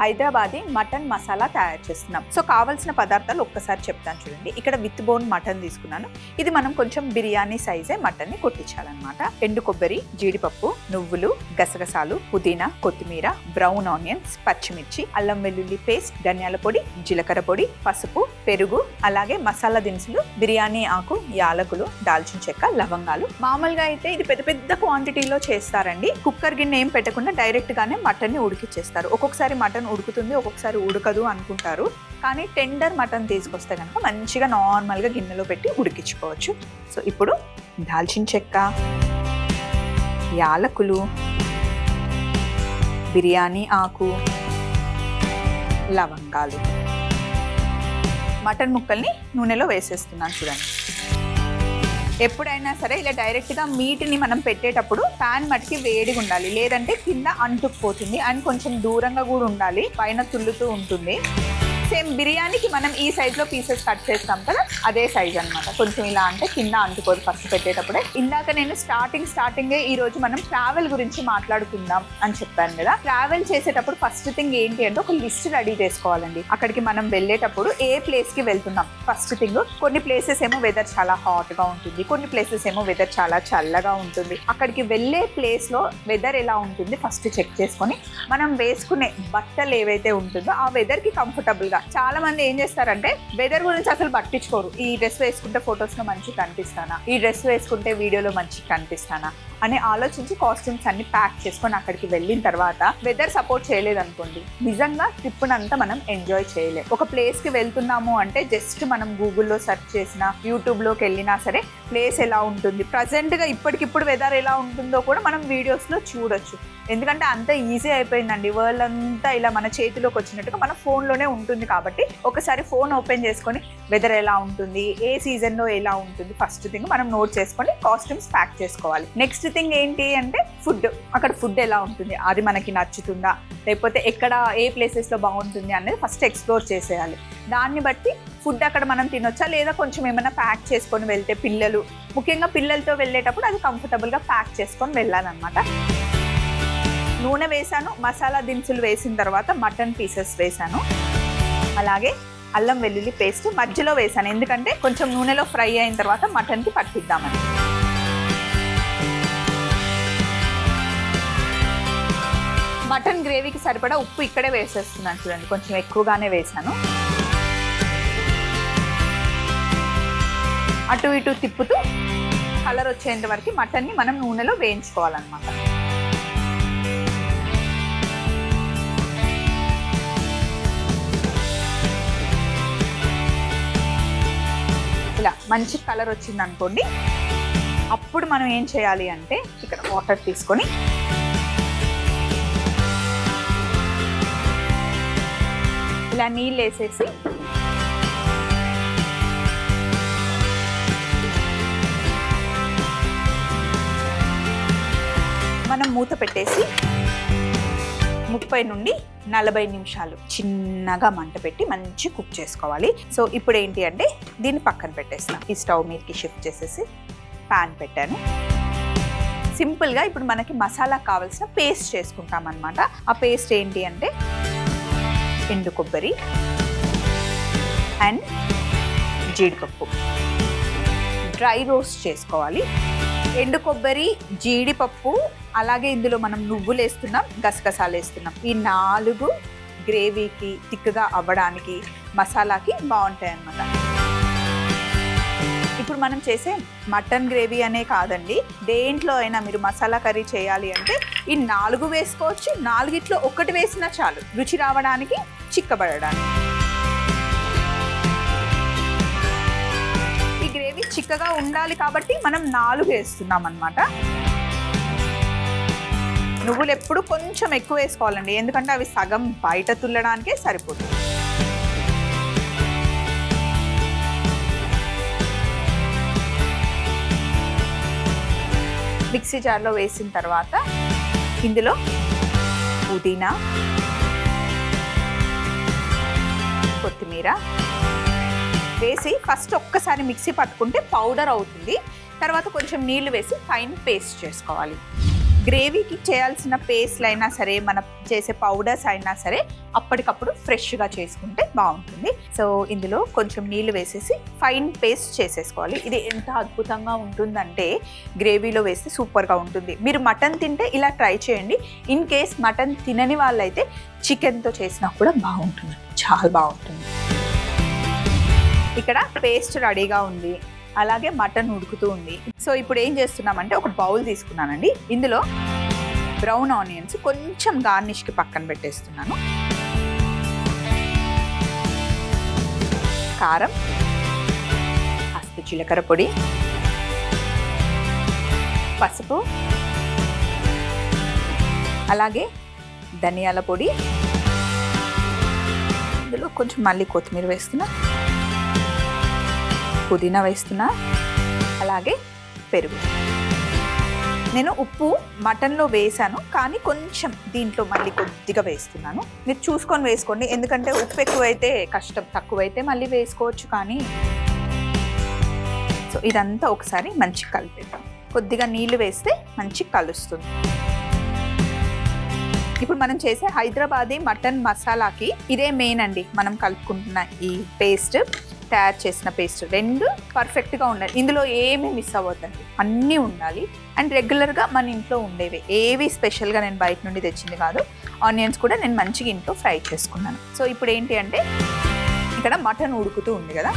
Hyderabadi mutton masala తయారు చేస్తున్నాం. So కావాల్సిన పదార్థాలు ఒక్కసారి చెప్తాను చూడండి. ఇక్కడ విత్ బోన్ మటన్ తీసుకున్నాను. ఇది మనం కొంచెం బిర్యానీ సైజే మటన్ ని కొట్టించాలన్నమాట. ఎండు కొబ్బరి, జీడిపప్పు, నువ్వులు, గసగసాలు, పుదీనా, కొత్తిమీర, బ్రౌన్ ఆనియన్స్, పచ్చిమిర్చి, అల్లం వెల్లుల్లి పేస్ట్, ధనియాల పొడి, జీలకర్ర పొడి, పసుపు, పెరుగు, అలాగే మసాలా దినుసులు, బిర్యానీ ఆకు, యాలకులు, దాల్చిన చెక్క, లవంగాలు. మామూలుగా అయితే ఇది పెద్ద పెద్ద క్వాంటిటీలో చేస్తారండి. కుక్కర్ గిన్నె ఏం పెట్టకుండా డైరెక్ట్ గానే మటన్ ని ఉడికిచ్చేస్తారు. ఒక్కొక్కసారి మటన్ ఉడుకుతుంది, ఒక్కొక్కసారి ఉడకదు అనుకుంటారు. కానీ టెండర్ మటన్ తీసుకొస్తే కనుక మంచిగా నార్మల్గా గిన్నెలో పెట్టి ఉడికించుకోవచ్చు. సో ఇప్పుడు దాల్చిన చెక్క, యాలకులు, బిర్యానీ ఆకు, లవంగాలు, మటన్ ముక్కల్ని నూనెలో వేసేస్తున్నాను చూడండి. ఎప్పుడైనా సరే ఇలా డైరెక్ట్గా మీట్ని మనం పెట్టేటప్పుడు ప్యాన్ మట్టికి వేడిగా ఉండాలి, లేదంటే కింద అంటుకుపోతుంది. అండ్ కొంచెం దూరంగా కూడా ఉండాలి, పైన తుల్లుతూ ఉంటుంది. సేమ్ బిర్యానీకి మనం ఈ సైజులో పీసెస్ కట్ చేస్తాం కదా, అదే సైజ్ అనమాట. కొంచెం ఇలా అంటే కింద అంటుకోదు ఫస్ట్ పెట్టేటప్పుడే. ఇందాక నేను స్టార్టింగే ఈ రోజు మనం ట్రావెల్ గురించి మాట్లాడుకుందాం అని చెప్పాను కదా. ట్రావెల్ చేసేటప్పుడు ఫస్ట్ థింగ్ ఏంటి అంటే ఒక లిస్ట్ రెడీ చేసుకోవాలండి. అక్కడికి మనం వెళ్ళేటప్పుడు ఏ ప్లేస్ కి వెళ్తున్నాం ఫస్ట్ థింగ్. కొన్ని ప్లేసెస్ ఏమో వెదర్ చాలా హాట్ గా ఉంటుంది, కొన్ని ప్లేసెస్ ఏమో వెదర్ చాలా చల్లగా ఉంటుంది. అక్కడికి వెళ్ళే ప్లేస్ లో వెదర్ ఎలా ఉంటుంది ఫస్ట్ చెక్ చేసుకొని మనం వేసుకునే బట్టలు ఏవైతే ఉంటుందో ఆ వెదర్ కి కంఫర్టబుల్ గా. చాలా మంది ఏం చేస్తారంటే వెదర్ గురించి అసలు పట్టించుకోరు. ఈ డ్రెస్ వేసుకుంటే ఫొటోస్ లో మంచిగా కనిపిస్తానా, ఈ డ్రెస్ వేసుకుంటే వీడియోలో మంచిగా కనిపిస్తానా అని ఆలోచించి కాస్ట్యూమ్స్ అన్ని ప్యాక్ చేసుకొని అక్కడికి వెళ్ళిన తర్వాత వెదర్ సపోర్ట్ చేయలేదు అనుకోండి, నిజంగా ట్రిప్నంతా మనం ఎంజాయ్ చేయలేం. ఒక ప్లేస్ కి వెళ్తున్నాము అంటే జస్ట్ మనం గూగుల్లో సెర్చ్ చేసినా, యూట్యూబ్ లోకి వెళ్ళినా సరే ప్లేస్ ఎలా ఉంటుంది, ప్రజెంట్ గా ఇప్పటికిప్పుడు వెదర్ ఎలా ఉంటుందో కూడా మనం వీడియోస్ లో చూడొచ్చు. ఎందుకంటే అంత ఈజీ అయిపోయిందండి. వరల్డ్ అంతా ఇలా మన చేతిలోకి వచ్చినట్టుగా మన ఫోన్లోనే ఉంటుంది. కాబట్టి ఒకసారి ఫోన్ ఓపెన్ చేసుకొని వెదర్ ఎలా ఉంటుంది, ఏ సీజన్లో ఎలా ఉంటుంది ఫస్ట్ థింగ్ మనం నోట్ చేసుకొని కాస్ట్యూమ్స్ ప్యాక్ చేసుకోవాలి. నెక్స్ట్ థింగ్ ఏంటి అంటే ఫుడ్. అక్కడ ఫుడ్ ఎలా ఉంటుంది, అది మనకి నచ్చుతుందా, లేకపోతే ఎక్కడ ఏ ప్లేసెస్లో బాగుంటుంది అనేది ఫస్ట్ ఎక్స్ప్లోర్ చేసేయాలి. దాన్ని బట్టి ఫుడ్ అక్కడ మనం తినొచ్చా లేదా కొంచెం ఏమైనా ప్యాక్ చేసుకొని వెళ్తే, పిల్లలు ముఖ్యంగా పిల్లలతో వెళ్ళేటప్పుడు అది కంఫర్టబుల్గా ప్యాక్ చేసుకొని వెళ్ళాలన్నమాట. నూనె వేసాను, మసాలా దినుసులు వేసిన తర్వాత మటన్ పీసెస్ వేసాను, అలాగే అల్లం వెల్లుల్లి పేస్ట్ మధ్యలో వేసాను. ఎందుకంటే కొంచెం నూనెలో ఫ్రై అయిన తర్వాత మటన్కి పట్టిద్దామని. మటన్ గ్రేవీకి సరిపడా ఉప్పు ఇక్కడే వేసేస్తున్నాను చూడండి, కొంచెం ఎక్కువగానే వేసాను. అటు ఇటు తిప్పుతూ కలర్ వచ్చేంత వరకు మటన్ని మనం నూనెలో వేయించుకోవాలన్నమాట. ఇలా మంచి కలర్ వచ్చింది అనుకోండి, అప్పుడు మనం ఏం చేయాలి అంటే ఇక్కడ వాటర్ తీసుకొని ఇలా నీళ్ళు వేసేసి మనం మూత పెట్టేసి 30 నుండి 40 నిమిషాలు చిన్నగా మంట పెట్టి మంచి కుక్ చేసుకోవాలి. సో ఇప్పుడు ఏంటి అంటే దీన్ని పక్కన పెట్టేస్తాం. ఈ స్టవ్ మీదకి షిఫ్ట్ చేసేసి ప్యాన్ పెట్టాను. సింపుల్గా ఇప్పుడు మనకి మసాలా కావాల్సిన పేస్ట్ చేసుకుంటాం అన్నమాట. ఆ పేస్ట్ ఏంటి అంటే ఎండు కొబ్బరి అండ్ జీడిపప్పు డ్రై రోస్ట్ చేసుకోవాలి. ఎండు కొబ్బరి, జీడిపప్పు, అలాగే ఇందులో మనం నువ్వులు వేస్తున్నాం, గసగసాలు వేస్తున్నాం. ఈ 4 గ్రేవీకి థిక్గా అవ్వడానికి మసాలాకి బాగుంటాయి అన్నమాట. ఇప్పుడు మనం చేసే మటన్ గ్రేవీ అనే కాదండి, దేంట్లో అయినా మీరు మసాలా కర్రీ చేయాలి అంటే ఈ 4 వేసుకోవచ్చు. 4ట్లో 1 వేసినా చాలు, రుచి రావడానికి, చిక్కబడడానికి. ఈ గ్రేవీ చిక్కగా ఉండాలి కాబట్టి మనం 4 వేస్తున్నాం అన్నమాట. నువ్వులు ఎప్పుడు కొంచెం ఎక్కువ వేసుకోవాలండి, ఎందుకంటే అవి సగం బయట తుల్లడానికే సరిపోతుంది. మిక్సీ జార్లో వేసిన తర్వాత ఇందులో పుదీనా, కొత్తిమీర వేసి ఫస్ట్ ఒక్కసారి మిక్సీ పట్టుకుంటే పౌడర్ అవుతుంది. తర్వాత కొంచెం నీళ్లు వేసి ఫైన్ పేస్ట్ చేసుకోవాలి. గ్రేవీకి చేయాల్సిన పేస్ట్లు అయినా సరే, మనం చేసే పౌడర్స్ అయినా సరే అప్పటికప్పుడు ఫ్రెష్గా చేసుకుంటే బాగుంటుంది. సో ఇందులో కొంచెం నీళ్ళు వేసేసి ఫైన్ పేస్ట్ చేసేసుకోవాలి. ఇది ఎంత అద్భుతంగా ఉంటుందంటే గ్రేవీలో వేస్తే సూపర్గా ఉంటుంది. మీరు మటన్ తింటే ఇలా ట్రై చేయండి. ఇన్ కేస్ మటన్ తినని వాళ్ళైతే చికెన్తో చేసినా కూడా బాగుంటుంది, చాలా బాగుంటుంది. ఇక్కడ పేస్ట్ రెడీగా ఉంది, అలాగే మటన్ ఉడుకుతూ ఉంది. సో ఇప్పుడు ఏం చేస్తున్నామంటే ఒక బౌల్ తీసుకున్నానండి. ఇందులో బ్రౌన్ ఆనియన్స్ కొంచెం గార్నిష్కి పక్కన పెట్టేస్తున్నాను. కారం, కాస్త జీలకర్ర పొడి, పసుపు, అలాగే ధనియాల పొడి, ఇందులో కొంచెం మళ్ళీ కొత్తిమీర వేస్తున్నా, పుదీనా వేస్తున్నా, అలాగే పెరుగు. నేను ఉప్పు మటన్లో వేసాను, కానీ కొంచెం దీంట్లో మళ్ళీ కొద్దిగా వేస్తున్నాను. మీరు చూసుకొని వేసుకోండి, ఎందుకంటే ఉప్పు ఎక్కువైతే కష్టం, తక్కువైతే మళ్ళీ వేసుకోవచ్చు. కానీ సో ఇదంతా ఒకసారి మంచిగా కలిపేద్దాం. కొద్దిగా నీళ్లు వేస్తే మంచిగా కలుస్తుంది. ఇప్పుడు మనం చేసే హైదరాబాదీ మటన్ మసాలాకి ఇదే మెయిన్ అండి. మనం కలుపుకుంటున్న ఈ పేస్ట్, తయారు చేసిన పేస్ట్ రెండు పర్ఫెక్ట్గా ఉండాలి. ఇందులో ఏమీ మిస్ అవ్వద్దండి, అన్నీ ఉండాలి. అండ్ రెగ్యులర్గా మన ఇంట్లో ఉండేవి, ఏవి స్పెషల్గా నేను బయట నుండి తెచ్చింది కాదు. ఆనియన్స్ కూడా నేను మంచిగా ఇంట్లో ఫ్రై చేసుకున్నాను. సో ఇప్పుడు ఏంటి అంటే ఇక్కడ మటన్ ఉడుకుతూ ఉంది కదా,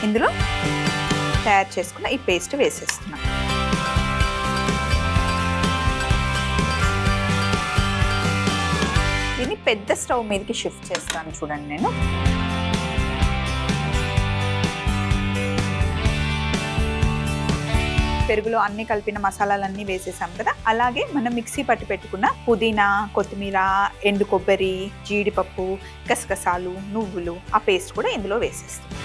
ఇందులో తయారు చేసుకున్న ఈ పేస్ట్ వేసేస్తున్నాను. దీన్ని పెద్ద స్టవ్ మీదకి షిఫ్ట్ చేస్తాను. చూడండి, నేను పెరుగులో అన్ని కలిపిన మసాలాలన్నీ వేసేసాం కదా, అలాగే మనం మిక్సీ పట్టి పెట్టుకున్న పుదీనా, కొత్తిమీర, ఎండు కొబ్బరి, జీడిపప్పు, గసగసాలు, నువ్వులు, ఆ పేస్ట్ కూడా ఇందులో వేసేస్తాం.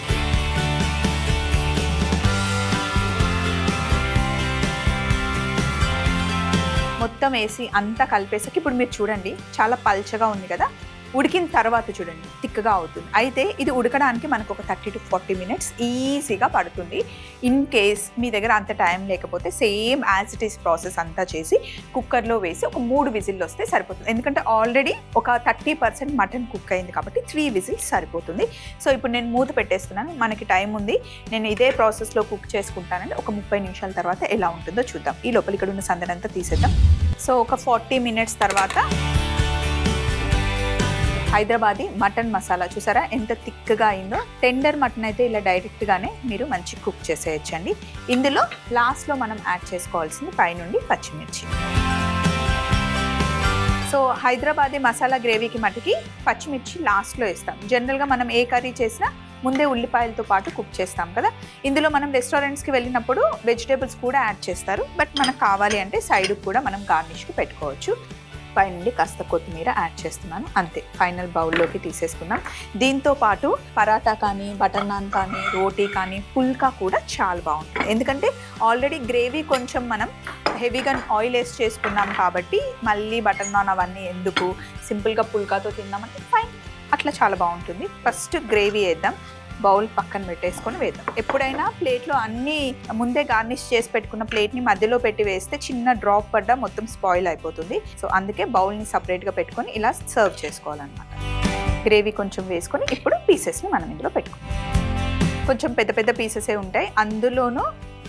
మొత్తం వేసి అంతా కలిపేసాక ఇప్పుడు మీరు చూడండి, చాలా పల్చగా ఉంది కదా. ఉడికిన తర్వాత చూడండి థిక్గా అవుతుంది. అయితే ఇది ఉడకడానికి మనకు ఒక 30 to 40 minutes ఈజీగా పడుతుంది. ఇన్ కేస్ మీ దగ్గర అంత టైం లేకపోతే same as it is process అంతా చేసి కుక్కర్లో వేసి ఒక 3 విజిల్లు వస్తే సరిపోతుంది. ఎందుకంటే ఆల్రెడీ ఒక 30% మటన్ కుక్ అయింది కాబట్టి 3 విజిల్స్ సరిపోతుంది. సో ఇప్పుడు నేను మూత పెట్టేస్తున్నాను, మనకి టైం ఉంది. నేను ఇదే ప్రాసెస్లో కుక్ చేసుకుంటానండి. ఒక 30 నిమిషాల తర్వాత ఎలా ఉంటుందో చూద్దాం. ఈ లోపల ఇక్కడ ఉన్న సందనంతా తీసేద్దాం. సో ఒక 40 minutes తర్వాత హైదరాబాదీ మటన్ మసాలా చూసారా ఎంత థిక్గా అయిందో. టెండర్ మటన్ అయితే ఇలా డైరెక్ట్గానే మీరు మంచి కుక్ చేసేయచ్చండి. ఇందులో లాస్ట్లో మనం యాడ్ చేసుకోవాల్సింది పైనుండి పచ్చిమిర్చి. సో హైదరాబాదీ మసాలా గ్రేవీకి మటుకి పచ్చిమిర్చి లాస్ట్లో వేస్తాం. జనరల్గా మనం ఏ కర్రీ చేసినా ముందే ఉల్లిపాయలతో పాటు కుక్ చేస్తాం కదా. ఇందులో మనం రెస్టారెంట్స్కి వెళ్ళినప్పుడు వెజిటేబుల్స్ కూడా యాడ్ చేస్తారు. బట్ మనకు కావాలి అంటే సైడ్కి కూడా మనం గార్నిష్కి పెట్టుకోవచ్చు. పైనుండి కాస్త కొత్తిమీర యాడ్ చేస్తున్నాను, అంతే. ఫైనల్ బౌల్లోకి తీసేసుకుందాం. దీంతో పాటు పరాటా కానీ, బటర్ నాన్ కానీ, రోటీ కానీ, పుల్కా కూడా చాలా బాగుంటుంది. ఎందుకంటే ఆల్రెడీ గ్రేవీ కొంచెం మనం హెవీగా ఆయిల్ వేసి చేసుకున్నాం కాబట్టి మళ్ళీ బటర్ నాన్ అవన్నీ ఎందుకు, సింపుల్గా పుల్కాతో తిందామంటే ఫైన్, అట్లా చాలా బాగుంటుంది. ఫస్ట్ గ్రేవీ వేద్దాం, బౌల్ పక్కన పెట్టేసుకొని వేద్దాం. ఎప్పుడైనా ప్లేట్లో అన్నీ ముందే గార్నిష్ చేసి పెట్టుకున్న ప్లేట్ని మధ్యలో పెట్టి వేస్తే చిన్న డ్రాప్ పడ్డా మొత్తం స్పాయిల్ అయిపోతుంది. సో అందుకే బౌల్ని సపరేట్గా పెట్టుకొని ఇలా సర్వ్ చేసుకోవాలన్నమాట. గ్రేవీ కొంచెం వేసుకొని ఇప్పుడు పీసెస్ని మనం ఇందులో పెట్టుకుందాం. కొంచెం పెద్ద పెద్ద పీసెసే ఉంటాయి, అందులోనూ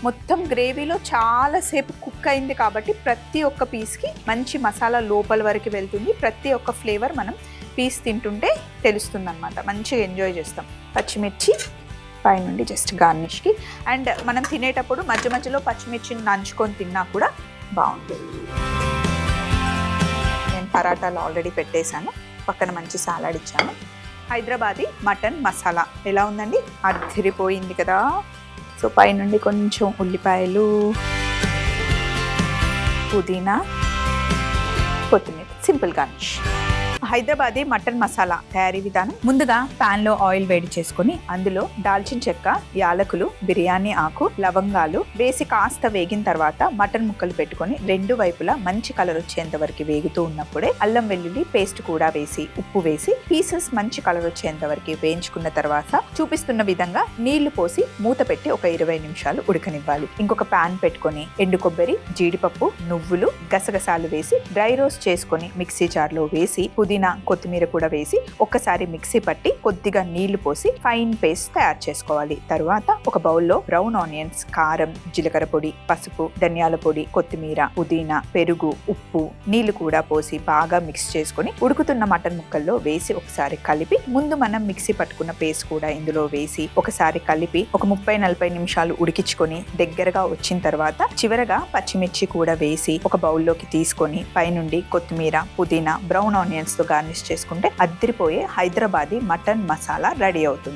మొత్తం గ్రేవీలో చాలాసేపు కుక్ అయింది కాబట్టి ప్రతి ఒక్క పీస్కి మంచి మసాలా లోపల వరకు వెళ్తుంది. ప్రతి ఒక్క ఫ్లేవర్ మనం పీస్ తింటుంటే తెలుస్తుంది అనమాట, మంచిగా ఎంజాయ్ చేస్తాం. పచ్చిమిర్చి పైనుండి జస్ట్ గార్నిష్కి. అండ్ మనం తినేటప్పుడు మధ్య మధ్యలో పచ్చిమిర్చిని నంచుకొని తిన్నా కూడా బాగుంటుంది. నేను పరాటాలు ఆల్రెడీ పెట్టేశాను, పక్కన మంచి సాలాడ్ ఇచ్చాను. హైదరాబాదీ మటన్ మసాలా ఎలా ఉందండి, అదిరిపోయింది కదా. సో పైనుండి కొంచెం ఉల్లిపాయలు, పుదీనా, కొత్తిమీర, simple garnish. Hyderabadi mutton masala తయారీ విధానం. ముందుగా పాన్ లో ఆయిల్ వేడి చేసుకుని అందులో దాల్చిన చెక్క, యాలకులు, బిర్యానీ ఆకు, లవంగాలు వేసి కాస్త వేగిన తర్వాత మటన్ ముక్కలు పెట్టుకొని రెండు వైపులా మంచి కలర్ వచ్చేంత వరకు వేగుతూ ఉన్నప్పుడే అల్లం వెల్లుల్లి పేస్ట్ కూడా వేసి ఉప్పు వేసి పీసెస్ మంచి కలర్ వచ్చేంత వరకు వేయించుకున్న తర్వాత చూపిస్తున్న విధంగా నీళ్లు పోసి మూత పెట్టి ఒక 20 నిమిషాలు ఉడకనివ్వాలి. ఇంకొక పాన్ పెట్టుకొని ఎండు కొబ్బరి, జీడిపప్పు, నువ్వులు, గసగసాలు వేసి డ్రై రోస్ట్ చేసుకొని మిక్సీ జార్ లో వేసి పుదీనా, కొత్తిమీర కూడా వేసి ఒక్కసారి మిక్సీ పట్టి కొద్దిగా నీళ్లు పోసి ఫైన్ పేస్ట్ తయారు చేసుకోవాలి. తరువాత ఒక బౌల్లో బ్రౌన్ ఆనియన్స్, కారం, జీలకర్ర పొడి, పసుపు, ధనియాల పొడి, కొత్తిమీర, పుదీనా, పెరుగు, ఉప్పు, నీళ్లు కూడా పోసి బాగా మిక్స్ చేసుకుని ఉడుకుతున్న మటన్ ముక్కల్లో వేసి ఒకసారి కలిపి ముందు మనం మిక్సీ పట్టుకున్న పేస్ట్ కూడా ఇందులో వేసి ఒకసారి కలిపి ఒక 30-40 నిమిషాలు ఉడికించుకొని దగ్గరగా వచ్చిన తర్వాత చివరగా పచ్చిమిర్చి కూడా వేసి ఒక బౌల్లోకి తీసుకొని పైనుండి కొత్తిమీర, పుదీనా, బ్రౌన్ ఆనియన్స్ తో గార్నిష్ చేసుకుంటే అద్దిరిపోయే హైదరాబాదీ మటన్ మసాలా రెడీ అవుతుంది.